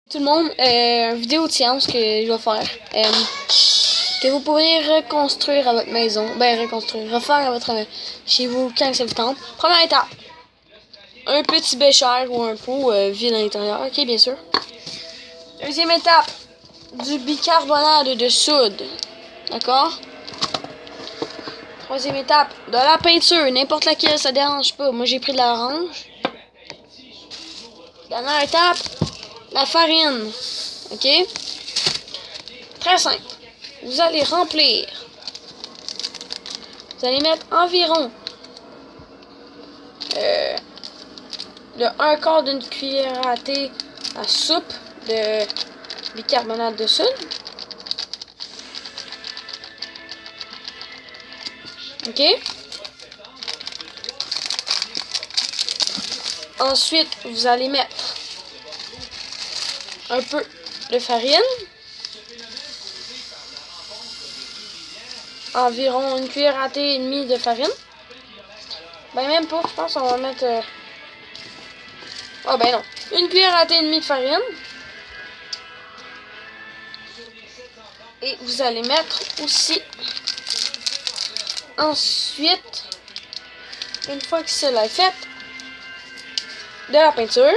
Tout le monde, vidéo de science que je vais faire, que vous pourriez reconstruire à votre maison, refaire à votre chez vous quand c'est le temps. Première étape, un petit bécher ou un pot vide à l'intérieur, ok, bien sûr. Deuxième étape, du bicarbonate de soude, d'accord. Troisième étape, de la peinture, n'importe laquelle, ça dérange pas. Moi j'ai pris de l'orange. Dernière étape, la farine, ok. Très simple. Vous allez remplir. Vous allez mettre environ le 1/4 d'une cuillère à thé à soupe de bicarbonate de soude. Ok. Ensuite, vous allez mettre un peu de farine. Environ une cuillère à thé et demie de farine. Ben même pas, je pense qu'on va mettre... Ah ben non. Une cuillère à thé et demie de farine. Et vous allez mettre aussi... Ensuite, une fois que cela est fait, de la peinture.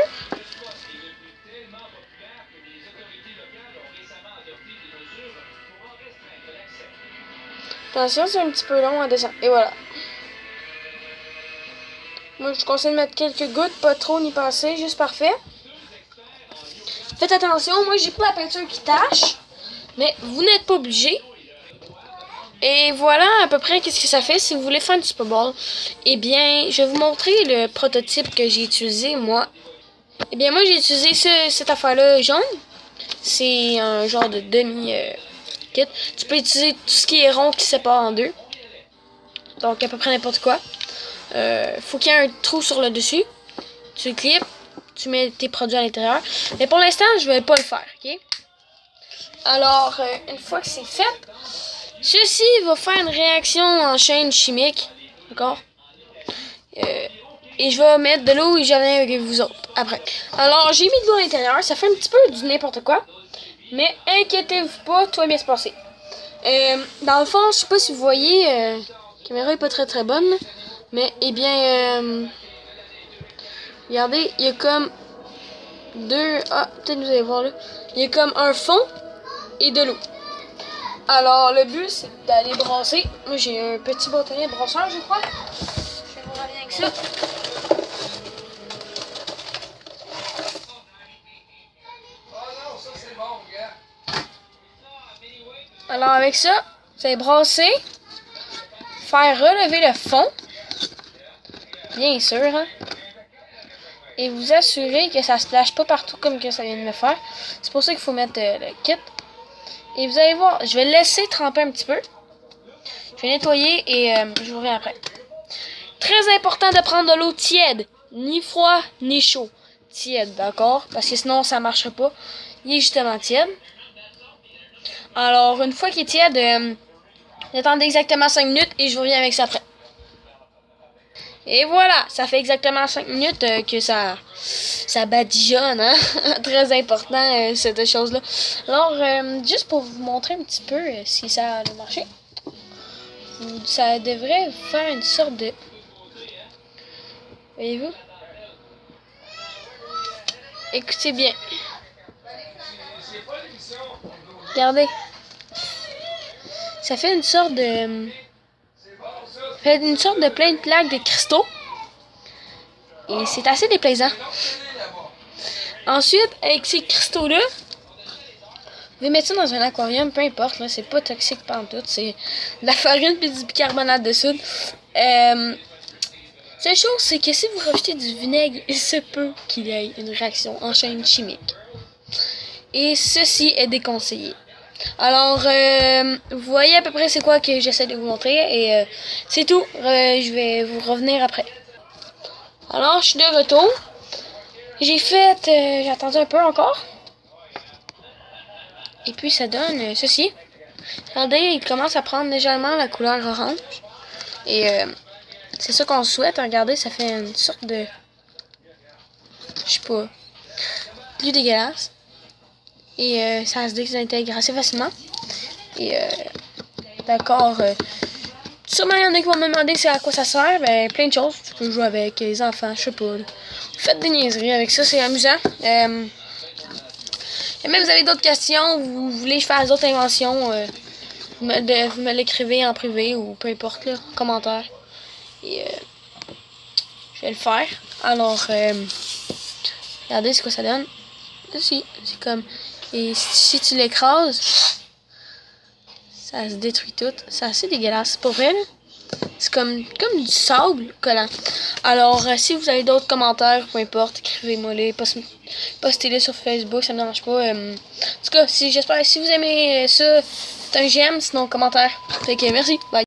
Attention, c'est un petit peu long à descendre. Et voilà. Moi, je conseille de mettre quelques gouttes, pas trop ni pas assez, juste parfait. Faites attention, moi j'ai pris la peinture qui tâche, mais vous n'êtes pas obligé. Et voilà à peu près qu'est-ce que ça fait si vous voulez faire du Super Bowl. Eh bien, je vais vous montrer le prototype que j'ai utilisé, moi. Eh bien, moi j'ai utilisé cette affaire-là jaune. C'est un genre de demi-kit. Tu peux utiliser tout ce qui est rond qui sépare en deux. Donc à peu près n'importe quoi. Faut qu'il y ait un trou sur le dessus. Tu le clips, tu mets tes produits à l'intérieur. Mais pour l'instant, je vais pas le faire, ok? Alors, une fois que c'est fait, ceci va faire une réaction en chaîne chimique, d'accord? Et je vais mettre de l'eau et j'en ai avec vous autres après. Alors, j'ai mis de l'eau à l'intérieur. Ça fait un petit peu du n'importe quoi. Mais inquiétez-vous pas, tout va bien se passer. Dans le fond, je sais pas si vous voyez, la caméra est pas très bonne. Mais, eh bien, regardez, il y a comme deux... Ah, peut-être vous allez voir là. Il y a comme un fond et de l'eau. Alors, le but, c'est d'aller brasser. Moi, j'ai un petit bâtonnet de brasseur, je crois. Je vais vous ramener avec ça. Alors, avec ça, vous allez brasser. Faire relever le fond. Bien sûr, hein. Et vous assurer que ça se lâche pas partout comme que ça vient de me faire. C'est pour ça qu'il faut mettre le kit. Et vous allez voir, je vais le laisser tremper un petit peu. Je vais nettoyer et je vous reviens après. Très important de prendre de l'eau tiède. Ni froid, ni chaud. Tiède, d'accord? Parce que sinon, ça ne marchera pas. Il est justement tiède. Alors, une fois qu'il est tiède, attendez exactement 5 minutes et je vous reviens avec ça après. Et voilà, ça fait exactement 5 minutes que ça badigeonne, hein? Très important, cette chose-là. Alors, juste pour vous montrer un petit peu si ça a marché, ça devrait faire une sorte de... Voyez-vous? Écoutez bien. Regardez. Ça fait une sorte de... plein de plaques de cristaux. Et c'est assez déplaisant. Ensuite, avec ces cristaux-là, vous pouvez mettre ça dans un aquarium, peu importe, là, c'est pas toxique pantoute, c'est de la farine et du bicarbonate de soude. Seule chose, c'est que si vous rajoutez du vinaigre, il se peut qu'il y ait une réaction en chaîne chimique. Et ceci est déconseillé. Alors, vous voyez à peu près c'est quoi que j'essaie de vous montrer et c'est tout. Je vais vous revenir après. Alors, je suis de retour. J'ai attendu un peu encore. Et puis, ça donne ceci. Regardez, il commence à prendre légèrement la couleur orange. Et c'est ça qu'on souhaite. Regardez, ça fait une sorte de... Je sais pas. Plus dégueulasse. Et ça se désintègre assez facilement. Et d'accord. Sûrement, il y en a qui vont me demander c'est à quoi ça sert. Ben, plein de choses. Tu peux jouer avec les enfants, je sais pas. Faites des niaiseries avec ça, c'est amusant. Et même vous avez d'autres questions, vous voulez que je fasse d'autres inventions, vous me l'écrivez en privé ou peu importe, là, en commentaire. Et je vais le faire. Alors, regardez ce que ça donne. C'est comme. Et si tu l'écrases, ça se détruit tout. C'est assez dégueulasse. Pour vrai, c'est comme du sable collant. Alors, si vous avez d'autres commentaires, peu importe, écrivez-moi-les. Postez-les sur Facebook, ça me dérange pas. En tout cas, j'espère si vous aimez ça, c'est un j'aime, sinon commentaire. Fait que merci, bye.